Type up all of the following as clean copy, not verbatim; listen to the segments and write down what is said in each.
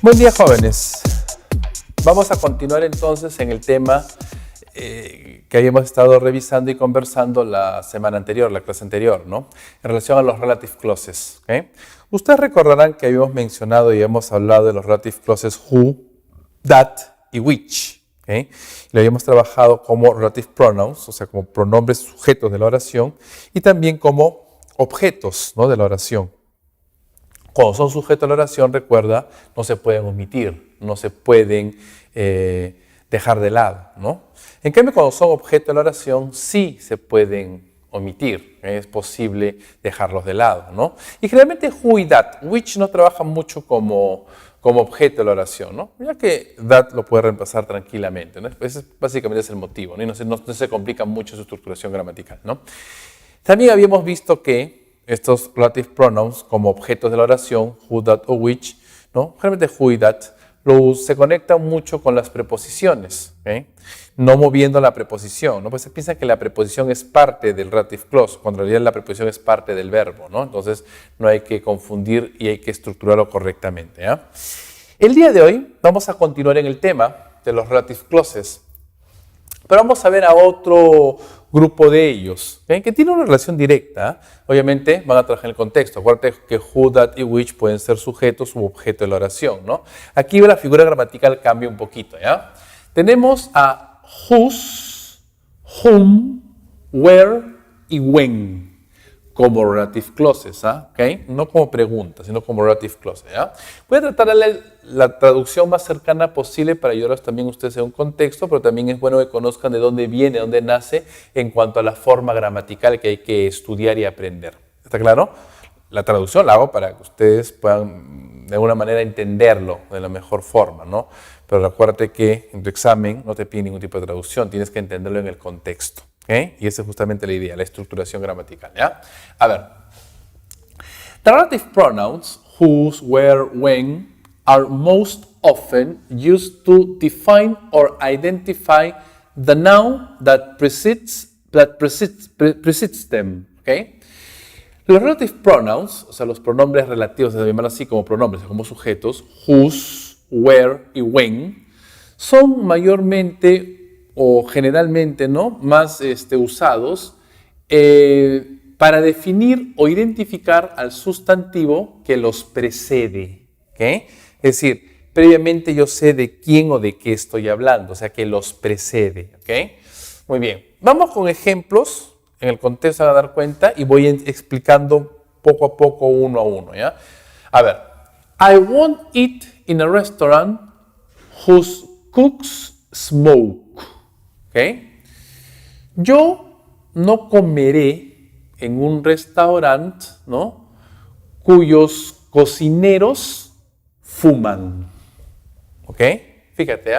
Buen día, jóvenes. Vamos a continuar entonces en el tema que habíamos estado revisando y conversando la semana anterior, la clase anterior, ¿no? En relación a los relative clauses. ¿Okay? Ustedes recordarán que habíamos mencionado y hemos hablado de los relative clauses who, that y which. ¿Okay? Lo habíamos trabajado como relative pronouns, o sea, como pronombres sujetos de la oración, y también como objetos, ¿no?, de la oración. Cuando son sujetos a la oración, recuerda, no se pueden omitir, no se pueden dejar de lado, ¿no? En cambio, cuando son objeto de la oración, sí se pueden omitir, es posible dejarlos de lado, ¿no? Y generalmente who y that, which no trabaja mucho como objeto de la oración, ¿no? Ya que that lo puede reemplazar tranquilamente, ¿no? Ese básicamente es el motivo, ¿no? Y no se complica mucho su estructuración gramatical, ¿no? También habíamos visto que estos relative pronouns como objetos de la oración, who, that o which, ¿no? Generalmente who y that, se conectan mucho con las preposiciones, ¿okay? No moviendo la preposición, ¿no? Pues se piensa que la preposición es parte del relative clause, cuando en realidad la preposición es parte del verbo, ¿no? Entonces no hay que confundir y hay que estructurarlo correctamente, ¿ya? El día de hoy vamos a continuar en el tema de los relative clauses, pero vamos a ver a otro grupo de ellos, ¿okay?, que tiene una relación directa. Obviamente van a trabajar en el contexto. Acuérdate que who, that y which pueden ser sujetos u objeto de la oración, ¿no? Aquí la figura gramatical cambia un poquito, ¿ya? Tenemos a whose, whom, where y when como relative clauses, ¿okay? No como preguntas, sino como relative clauses, ¿ya? Voy a tratar de darle la traducción más cercana posible para ayudarlos también ustedes en un contexto, pero también es bueno que conozcan de dónde viene, de dónde nace en cuanto a la forma gramatical que hay que estudiar y aprender. ¿Está claro? La traducción la hago para que ustedes puedan de alguna manera entenderlo de la mejor forma, ¿no? Pero acuérdate que en tu examen no te pide ningún tipo de traducción, tienes que entenderlo en el contexto. ¿Okay? Y esa es justamente la idea, la estructuración gramatical, ¿ya? A ver, the relative pronouns whose, where, when are most often used to define or identify the noun that precedes them, ¿okay? Los relative pronouns, o sea, los pronombres relativos, se llaman así como pronombres, como sujetos, whose, where y when, son mayormente o generalmente, ¿no?, más usados para definir o identificar al sustantivo que los precede, ¿okay? Es decir, previamente yo sé de quién o de qué estoy hablando, o sea, que los precede, ¿okay? Muy bien, vamos con ejemplos, en el contexto van a dar cuenta y voy explicando poco a poco, uno a uno, ¿ya? A ver, I won't eat in a restaurant whose cooks smoke. ¿Okay? Yo no comeré en un restaurante, ¿no?, cuyos cocineros fuman. ¿Ok? Fíjate,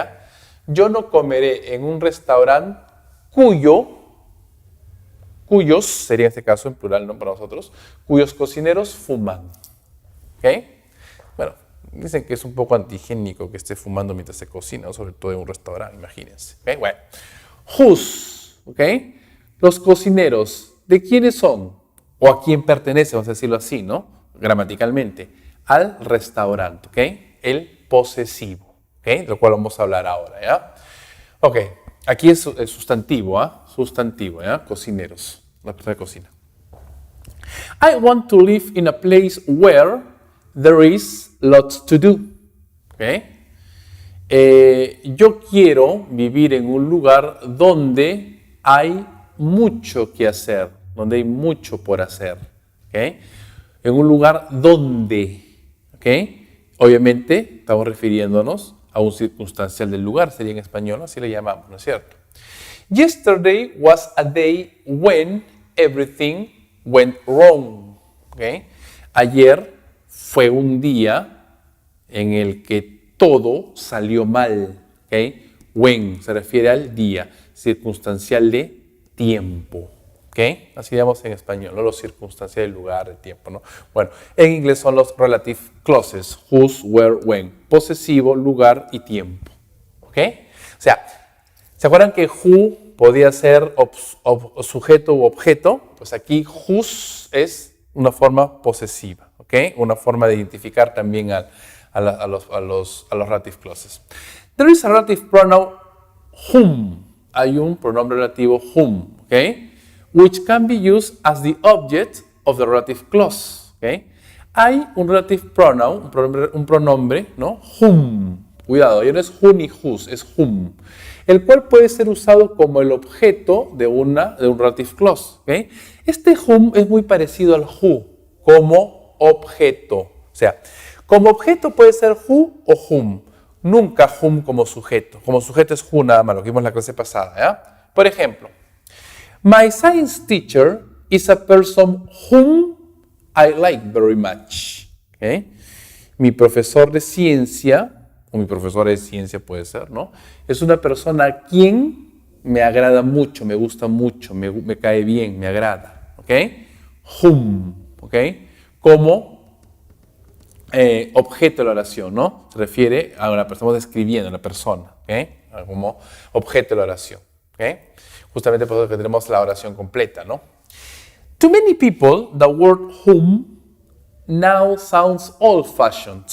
yo no comeré en un restaurante cuyos, sería en este caso en plural, ¿no?, para nosotros, cuyos cocineros fuman. ¿Ok? Bueno, dicen que es un poco antihigiénico que esté fumando mientras se cocina, sobre todo en un restaurante, imagínense. ¿Okay? Bueno. Whose, ¿ok? Los cocineros, ¿de quiénes son? O a quién pertenece, vamos a decirlo así, ¿no? Gramaticalmente. Al restaurante, ¿ok? El posesivo, ¿ok? Lo cual vamos a hablar ahora, ¿ya? Ok, aquí es el sustantivo, Sustantivo, ¿ya? Cocineros, la persona que cocina. I want to live in a place where there is lots to do, ¿ok? Yo quiero vivir en un lugar donde hay mucho que hacer, donde hay mucho por hacer, ¿okay? En un lugar donde, ¿okay? Obviamente estamos refiriéndonos a un circunstancial del lugar, sería en español, así le llamamos, ¿no es cierto? Yesterday was a day when everything went wrong, ¿okay? Ayer fue un día en el que todo salió mal, ¿okay? When se refiere al día, circunstancial de tiempo, ¿okay? Así llamamos en español, ¿no? Lo circunstancial del lugar, del tiempo, ¿no? Bueno, en inglés son los relative clauses, whose, where, when, posesivo, lugar y tiempo, ¿okay? O sea, ¿se acuerdan que who podía ser sujeto u objeto? Pues aquí whose es una forma posesiva, ¿okay? Una forma de identificar también al a los relative clauses. There is a relative pronoun whom. Hay un pronombre relativo whom, okay? Which can be used as the object of the relative clause, okay? Hay un relative pronoun, un pronombre, ¿no? Whom. Cuidado, ya no es who ni whose, es whom. El cual puede ser usado como el objeto de un relative clause, okay? Este whom es muy parecido al who, como objeto. O sea, como objeto puede ser who o whom. Nunca whom como sujeto. Como sujeto es who nada más, lo que vimos en la clase pasada, ¿ya? Por ejemplo, my science teacher is a person whom I like very much. ¿Okay? Mi profesor de ciencia, o mi profesora de ciencia puede ser, ¿no? Es una persona a quien me agrada mucho, me gusta mucho, me cae bien, me agrada. ¿Ok? Whom. ¿Ok? Como objeto de la oración, ¿no? Se refiere a una persona, estamos describiendo a una persona, ¿ok? Como objeto de la oración, ¿ok? Justamente por eso que tenemos la oración completa, ¿no? To many people, the word whom now sounds old-fashioned.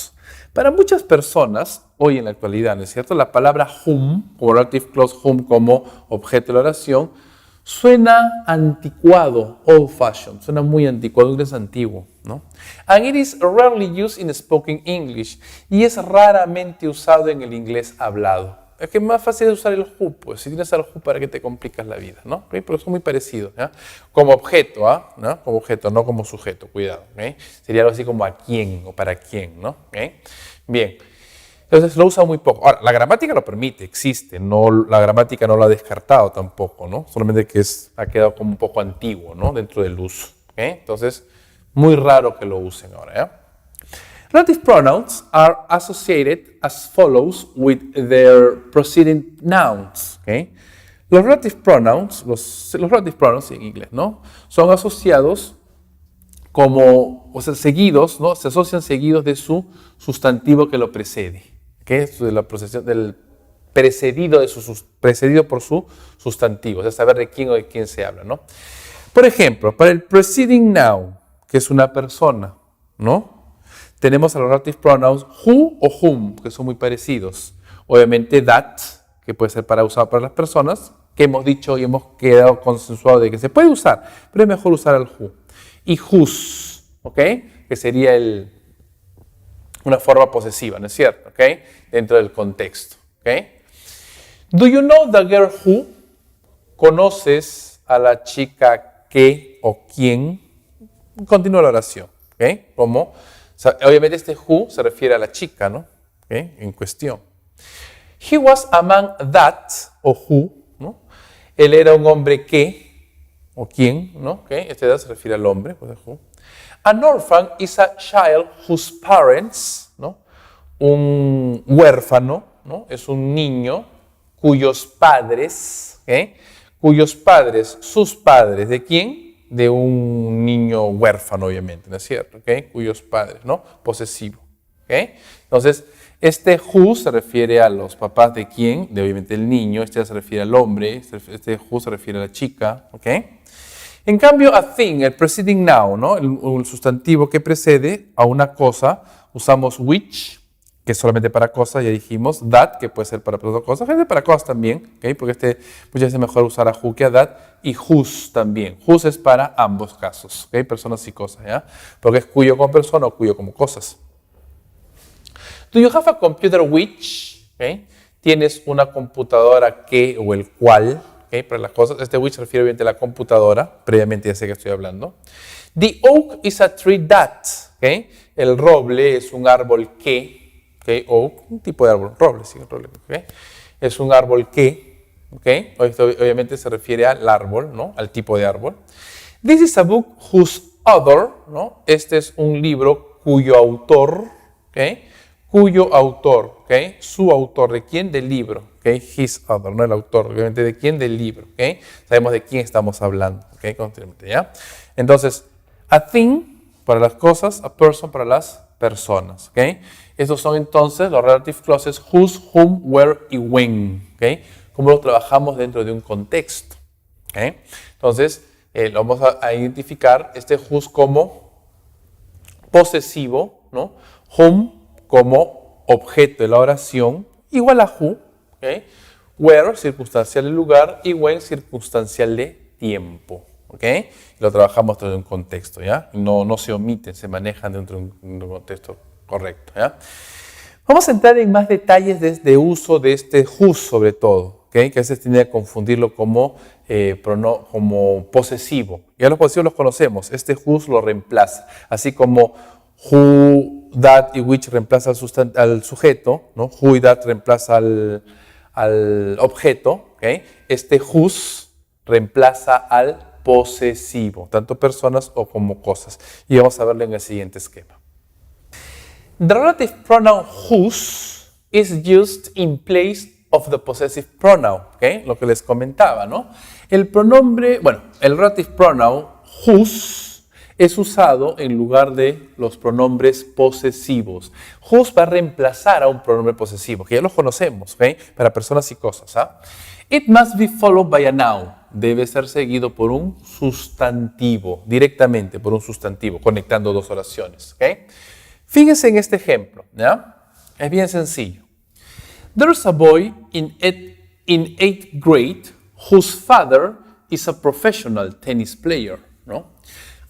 Para muchas personas, hoy en la actualidad, ¿no es cierto? La palabra whom, como relative clause whom, como objeto de la oración, suena anticuado, old-fashioned, suena muy anticuado, inglés antiguo, ¿no? And it is rarely used in spoken English, y es raramente usado en el inglés hablado. Es que es más fácil usar el who, pues si tienes el who, ¿para qué te complicas la vida? ¿No? ¿Okay? Pero son muy parecidos, ¿ya? Como objeto, ¿no? Como objeto, no como sujeto, cuidado. ¿Okay? Sería algo así como a quién o para quién, ¿no? ¿Okay? Bien, entonces lo usa muy poco. Ahora, la gramática lo permite, existe, la gramática no lo ha descartado tampoco, ¿no? Solamente que ha quedado como un poco antiguo, ¿no? Dentro del uso. ¿Okay? Entonces, muy raro que lo usen ahora, ¿ya? Relative pronouns are associated as follows with their preceding nouns. ¿Okay? Los relative pronouns, los relative pronouns en inglés, ¿no? Son asociados como, o sea, seguidos, ¿no? Se asocian seguidos de su sustantivo que lo precede. ¿Okay? De la procesión, del precedido por su sustantivo, o sea, saber de quién o de quién se habla, ¿no? Por ejemplo, para el preceding noun, que es una persona, ¿no? Tenemos a los relative pronouns who o whom, que son muy parecidos. Obviamente that, que puede ser usado para las personas, que hemos dicho y hemos quedado consensuado de que se puede usar, pero es mejor usar el who. Y whose, ¿ok? Que sería una forma posesiva, ¿no es cierto? ¿Ok? Dentro del contexto, ¿ok? Do you know the girl who? ¿Conoces a la chica que o quién? Continúa la oración, ¿ok? Como... Obviamente este who se refiere a la chica, ¿no? ¿Okay? En cuestión. He was a man that, o who, ¿no? Él era un hombre que, o quién, ¿no? ¿Okay? Este that se refiere al hombre, pues who. An orphan is a child whose parents, ¿no? Un huérfano, ¿no? Es un niño cuyos padres, ¿okay? Cuyos padres, sus padres, ¿de quién? De un niño huérfano, obviamente, ¿no es cierto? ¿Okay? Cuyos padres, ¿no? Posesivo. ¿Okay? Entonces, este who se refiere a los papás de quién, de obviamente el niño, este se refiere al hombre, este who se refiere a la chica. ¿Okay? En cambio, a thing, el preceding noun, ¿no? El sustantivo que precede a una cosa, usamos which, que es solamente para cosas, ya dijimos, that, que puede ser para otras cosas, gente para cosas también, ¿okay? Porque muchas veces es mejor usar a who que a that, y whose también. Whose es para ambos casos, ¿okay? Personas y cosas, ¿ya? Porque es cuyo como persona o cuyo como cosas. Do you have a computer which? ¿Okay? Tienes una computadora que o el cual, ¿okay? Para las cosas, este which se refiere obviamente a la computadora, previamente ya sé que estoy hablando. The oak is a tree that, ¿okay? El roble es un árbol que, ¿okay? Oak, un tipo de árbol, roble, sí, roble, ¿okay? Es un árbol que, ¿okay? Obviamente se refiere al árbol, ¿no? Al tipo de árbol. This is a book whose author, ¿no? Este es un libro cuyo autor, ¿okay? Cuyo autor, ¿okay? Su autor, ¿de quién? Del libro, ¿okay? His author, no el autor, obviamente, ¿de quién? Del libro, ¿okay? Sabemos de quién estamos hablando, ¿okay? Continuamente, ¿ya? Entonces, a thing para las cosas, a person para las personas, ¿okay? Estos son entonces los relative clauses whose, whom, where y when, ¿okay? Cómo lo trabajamos dentro de un contexto, ¿okay? Entonces, vamos a identificar este whose como posesivo, ¿no? Whom como objeto de la oración, igual a who, ¿okay? Where, circunstancial de lugar, y when, circunstancial de tiempo. ¿Okay? Lo trabajamos dentro de un contexto, ¿ya? No se omiten, se manejan dentro de un contexto correcto, ¿ya? Vamos a entrar en más detalles de uso de este whose sobre todo, ¿okay? Que a veces tiende a confundirlo como posesivo. Ya los posesivos los conocemos, este whose lo reemplaza, así como who, that y which reemplaza al sujeto, ¿no? Who y that reemplaza al objeto, ¿okay? Este whose reemplaza al posesivo, tanto personas o como cosas. Y vamos a verlo en el siguiente esquema. The relative pronoun whose is used in place of the possessive pronoun, ¿okay? Lo que les comentaba, ¿no? El relative pronoun whose es usado en lugar de los pronombres posesivos. Whose va a reemplazar a un pronombre posesivo, que ya los conocemos, ¿okay? Para personas y cosas, ¿ah? It must be followed by a noun. Debe ser seguido por un sustantivo, directamente por un sustantivo, conectando dos oraciones, ¿okay? Fíjense en este ejemplo, ¿ya? Es bien sencillo. There's a boy in 8th grade whose father is a professional tennis player, ¿no?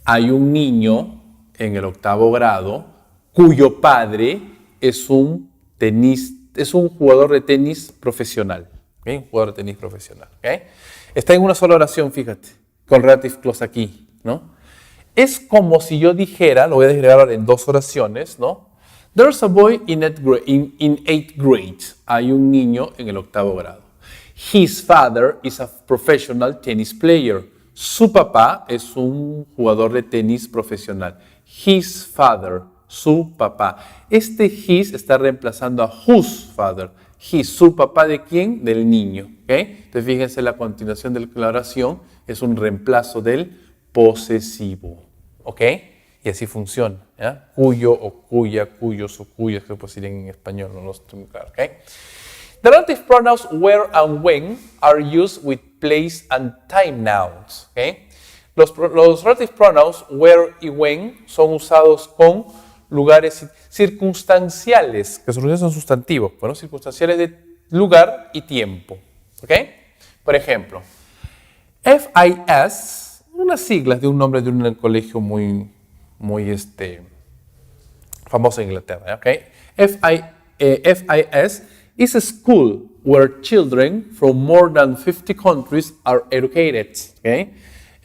Hay un niño en el 8º grado cuyo padre es un jugador de tenis profesional, ¿okay? Un jugador de tenis profesional, ¿okay? Está en una sola oración, fíjate, con relative clause aquí, ¿no? Es como si yo dijera, lo voy a desagregar ahora en dos oraciones, ¿no? There's a boy in 8th grade. Hay un niño en el 8º grado. His father is a professional tennis player. Su papá es un jugador de tenis profesional. His father, su papá. Este his está reemplazando a whose father. His, su papá ¿de quién? Del niño. ¿Okay? Entonces fíjense la continuación de la oración es un reemplazo del posesivo. ¿Ok? Y así funciona. ¿Ya? Cuyo o cuya, cuyos o cuyas, que pues irían en español, no estoy muy claro. ¿Okay? The relative pronouns where and when are used with place and time nouns. ¿Okay? Los relative pronouns where y when son usados con lugares circunstanciales, que son sustantivos, bueno, circunstanciales de lugar y tiempo. ¿Ok? Por ejemplo, FIS, unas siglas de un nombre de un colegio muy famoso en Inglaterra. ¿Ok? FIS is a school where children from more than 50 countries are educated. ¿Ok?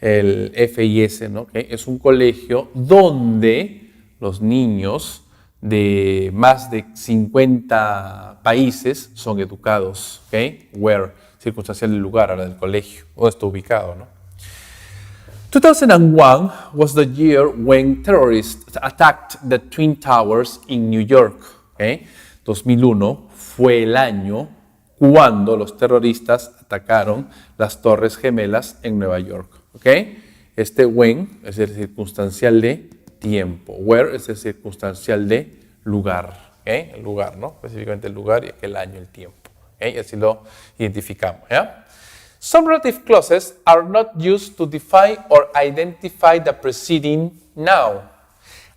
El FIS, ¿no? ¿Okay? Es un colegio donde los niños de más de 50 países son educados. ¿Ok? Where, circunstancial del lugar, ahora del colegio, donde está ubicado, ¿no? 2001 was the year when terrorists attacked the Twin Towers in New York. ¿Okay? 2001 fue el año cuando los terroristas atacaron las Torres Gemelas en Nueva York. ¿Okay? Este when es el circunstancial de tiempo. Where es el circunstancial de lugar. ¿Okay? El lugar, ¿no? Específicamente el lugar y aquel año, el tiempo. ¿Okay? Y así lo identificamos. ¿Ya? Some relative clauses are not used to define or identify the preceding noun.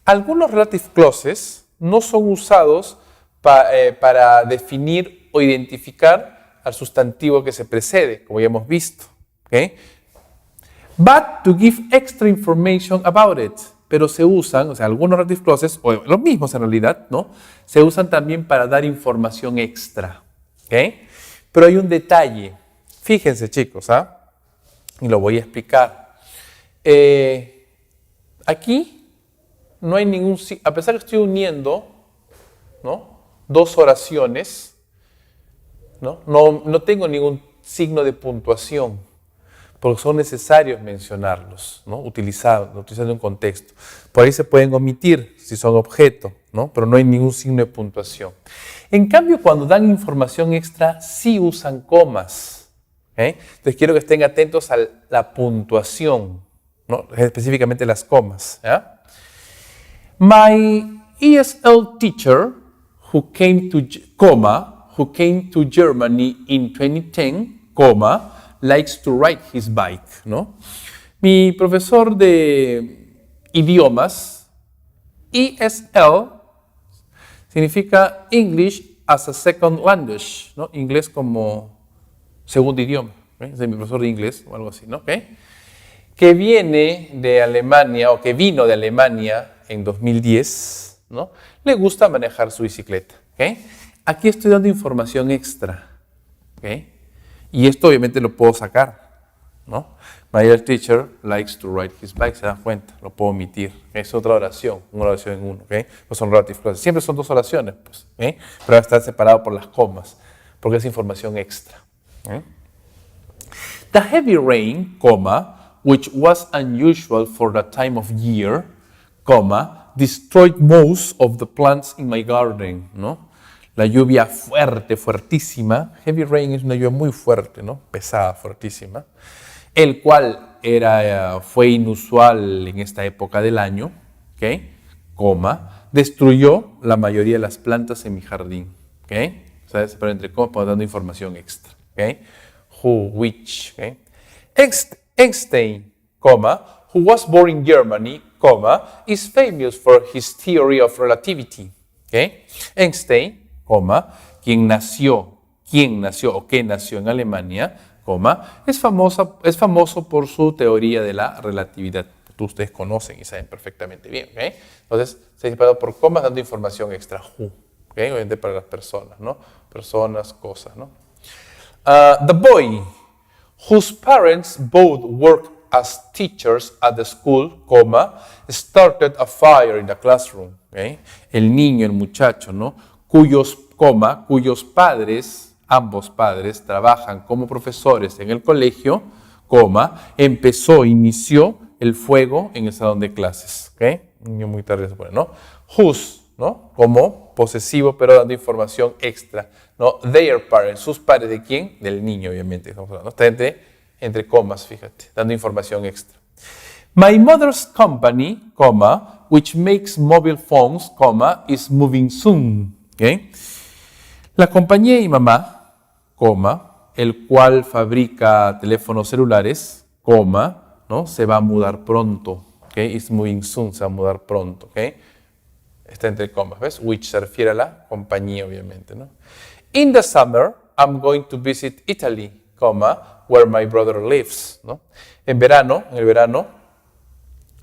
Algunos relative clauses no son usados para definir o identificar al sustantivo que se precede, como ya hemos visto. ¿Okay? But to give extra information about it. Pero se usan, o sea, algunos relative clauses, o los mismos en realidad, ¿no? Se usan también para dar información extra. ¿Okay? Pero hay un detalle. Fíjense, chicos, ¿ah? Y lo voy a explicar. Aquí no hay ningún, a pesar que estoy uniendo, ¿no? Dos oraciones, ¿no? No tengo ningún signo de puntuación, porque son necesarios mencionarlos, ¿no? Utilizando un contexto. Por ahí se pueden omitir si son objeto, ¿no? Pero no hay ningún signo de puntuación. En cambio, cuando dan información extra, sí usan comas. ¿Okay? Entonces quiero que estén atentos a la puntuación, ¿no? Específicamente las comas. ¿Ya? My ESL teacher who came to Germany in 2010, likes to ride his bike, ¿no? Mi profesor de idiomas, ESL, significa English as a second language, ¿no? Inglés como segundo idioma. ¿Okay? Es de mi profesor de inglés o algo así, ¿no? ¿Okay? Que viene de Alemania o que vino de Alemania en 2010, ¿no? Le gusta manejar su bicicleta. ¿Okay? Aquí estoy dando información extra. ¿Okay? Y esto obviamente lo puedo sacar, ¿no? My dear teacher likes to ride his bike, se dan cuenta, lo puedo omitir. Es otra oración, una oración en uno, ¿okay? Pues son relative clauses. Siempre son dos oraciones, pues, ¿okay? Pero está separado por las comas, porque es información extra. ¿Okay? The heavy rain, which was unusual for the time of year, destroyed most of the plants in my garden, ¿no? La lluvia fuerte, fuertísima, heavy rain es una lluvia muy fuerte, ¿no? Pesada, fuertísima, el cual fue inusual en esta época del año, ¿okay? Destruyó la mayoría de las plantas en mi jardín, ¿okay? ¿Sabes? Pero entre comas, dando información extra, ¿okay? Who, which, ¿okay? Einstein, who was born in Germany, is famous for his theory of relativity, ¿okay? Einstein, quien nació o que nació en Alemania, es famoso por su teoría de la relatividad. Ustedes conocen y saben perfectamente bien. ¿Okay? Entonces, se ha separado por comas dando información extra. ¿Okay? Obviamente para las personas, ¿no? Personas, cosas, ¿no? The boy, whose parents both work as teachers at the school, started a fire in the classroom. ¿Okay? El niño, el muchacho, ¿no? Cuyos padres, ambos padres, trabajan como profesores en el colegio, inició el fuego en el salón de clases. ¿Okay? Niño muy tarde se pone, ¿no? Whose, ¿no? Como posesivo, pero dando información extra, ¿no? Their parents, sus padres, ¿de quién? Del niño, obviamente. Estamos hablando. Está entre comas, fíjate, dando información extra. My mother's company, which makes mobile phones, is moving soon. ¿Okay? La compañía de mi mamá, el cual fabrica teléfonos celulares, ¿no? Se va a mudar pronto. ¿Okay? Is moving soon, se va a mudar pronto. ¿Okay? Está entre comas, ¿ves? Which se refiere a la compañía, obviamente, ¿no? In the summer, I'm going to visit Italy, where my brother lives, ¿no? En el verano,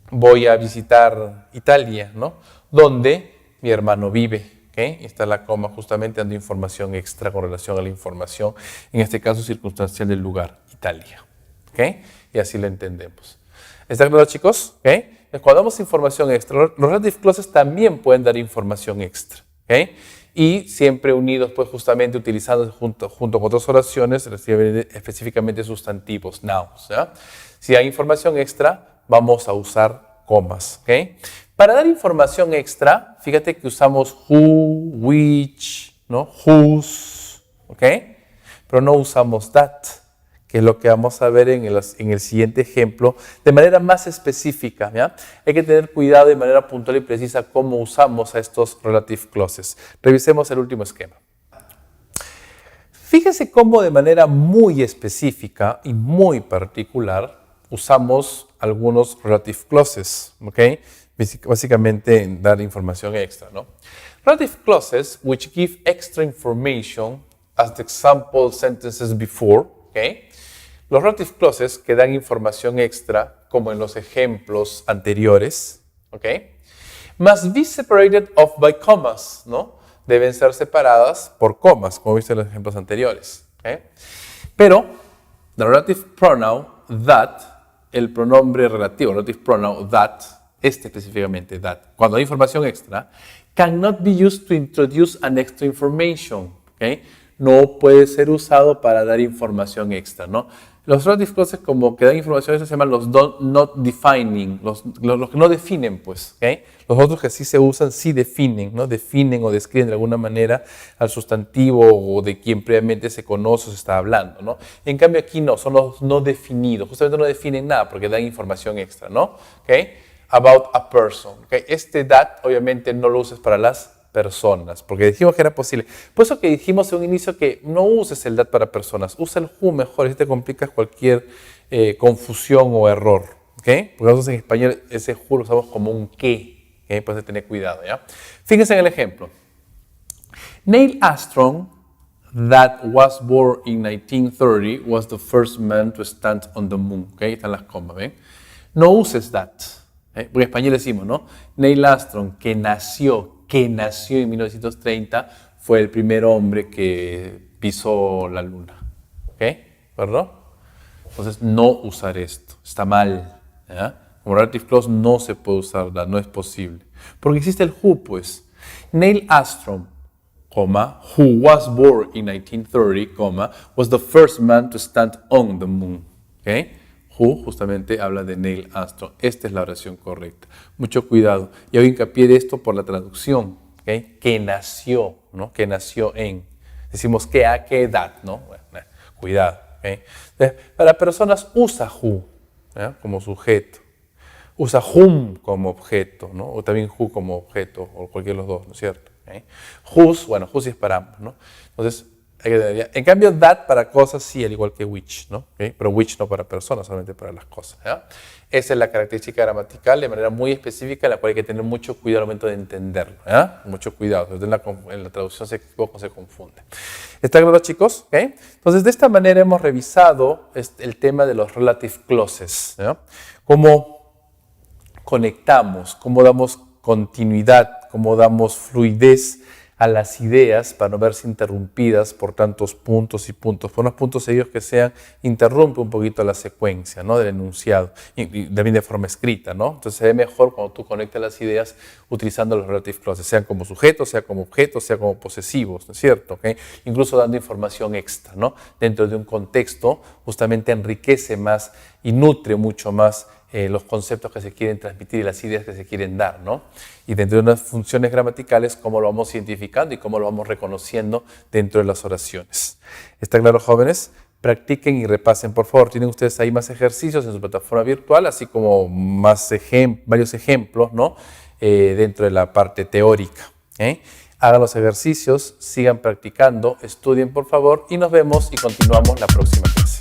voy a visitar Italia, ¿no? Donde mi hermano vive. ¿Okay? Y está la coma justamente dando información extra con relación a la información, en este caso circunstancial del lugar, Italia. ¿Okay? Y así lo entendemos. ¿Está claro, chicos? ¿Okay? Cuando damos información extra, los relative clauses también pueden dar información extra. ¿Okay? Y siempre unidos, pues justamente utilizando junto con otras oraciones, específicamente sustantivos, nouns. ¿Ya? Si hay información extra, vamos a usar comas. ¿Okay? Para dar información extra, fíjate que usamos who, which, ¿no? Whose, ¿ok? Pero no usamos that, que es lo que vamos a ver en el siguiente ejemplo, de manera más específica. ¿Ya? Hay que tener cuidado de manera puntual y precisa cómo usamos a estos relative clauses. Revisemos el último esquema. Fíjense cómo de manera muy específica y muy particular usamos algunos relative clauses, ¿ok? Básicamente dar información extra, ¿no? Relative clauses which give extra information as the example sentences before, ¿ok? Los relative clauses que dan información extra, como en los ejemplos anteriores, ¿ok? Must be separated off by commas, ¿no? Deben ser separadas por comas, como viste en los ejemplos anteriores, ¿ok? Pero, the relative pronoun that, el pronombre relativo, relative pronoun that, específicamente that, cuando hay información extra, cannot be used to introduce an extra information, ¿ok? No puede ser usado para dar información extra, ¿no? Los relative clauses como que dan información extra se llaman los not defining, los que no definen, pues, ¿ok? Los otros que sí se usan sí definen, ¿no? Definen o describen de alguna manera al sustantivo o de quien previamente se conoce o se está hablando, ¿no? En cambio aquí no, son los no definidos, justamente no definen nada porque dan información extra, ¿no? ¿Ok? About a person, ¿ok? Este that obviamente no lo uses para las personas, porque dijimos que era posible. Por eso que dijimos en un inicio que no uses el that para personas, usa el who mejor, así te complicas cualquier confusión o error, ¿ok? Porque nosotros en español ese who lo usamos como un que, ¿ok? Pues hay que tener cuidado, ¿ya? Fíjense en el ejemplo. Neil Armstrong, that was born in 1930, was the first man to stand on the moon. ¿Okay? Están las comas, ¿ven? No uses that. Porque en español decimos, ¿no? Neil Armstrong, que nació en 1930, fue el primer hombre que pisó la luna. ¿Ok? ¿Verdad? Entonces, no usar esto. Está mal. ¿Ya? Como relative clause no se puede usar, no es posible. Porque existe el who, pues. Neil Armstrong, who was born in 1930, was the first man to stand on the moon. ¿Okay? Who justamente habla de Neil Armstrong. Esta es la oración correcta. Mucho cuidado. Y hago hincapié de esto por la traducción. ¿Okay? Que nació, ¿no? Que nació en. Decimos que a qué edad, ¿no? Bueno, cuidado. ¿Okay? Entonces, para personas usa who, ¿ya? Como sujeto. Usa whom como objeto, ¿no? O también who como objeto, o cualquiera de los dos, ¿no es cierto? ¿Okay? Whose, bueno, whose es para ambos, ¿no? Entonces, en cambio, that para cosas sí, al igual que which, ¿no? ¿Okay? Pero which no para personas, solamente para las cosas, ¿ya? Esa es la característica gramatical de manera muy específica, en la cual hay que tener mucho cuidado al momento de entenderlo, ¿ya? Mucho cuidado, en la traducción se equivoca, se confunde. ¿Está claro, chicos? ¿Okay? Entonces, de esta manera hemos revisado el tema de los relative clauses, ¿ya? Cómo conectamos, cómo damos continuidad, cómo damos fluidez a las ideas para no verse interrumpidas por tantos puntos y puntos, por unos puntos seguidos que sean, interrumpe un poquito la secuencia, ¿no? Del enunciado, y también de forma escrita, ¿no? Entonces se ve mejor cuando tú conectas las ideas utilizando los relative clauses, sean como sujetos, sea como objetos, sea como posesivos, ¿no es cierto? ¿Okay? Incluso dando información extra, ¿no? Dentro de un contexto, justamente enriquece más y nutre mucho más los conceptos que se quieren transmitir y las ideas que se quieren dar, ¿no? Y dentro de unas funciones gramaticales, cómo lo vamos identificando y cómo lo vamos reconociendo dentro de las oraciones. ¿Está claro, jóvenes? Practiquen y repasen, por favor. Tienen ustedes ahí más ejercicios en su plataforma virtual, así como varios ejemplos, ¿no? Dentro de la parte teórica. Hagan los ejercicios, sigan practicando, estudien, por favor, y nos vemos y continuamos la próxima clase.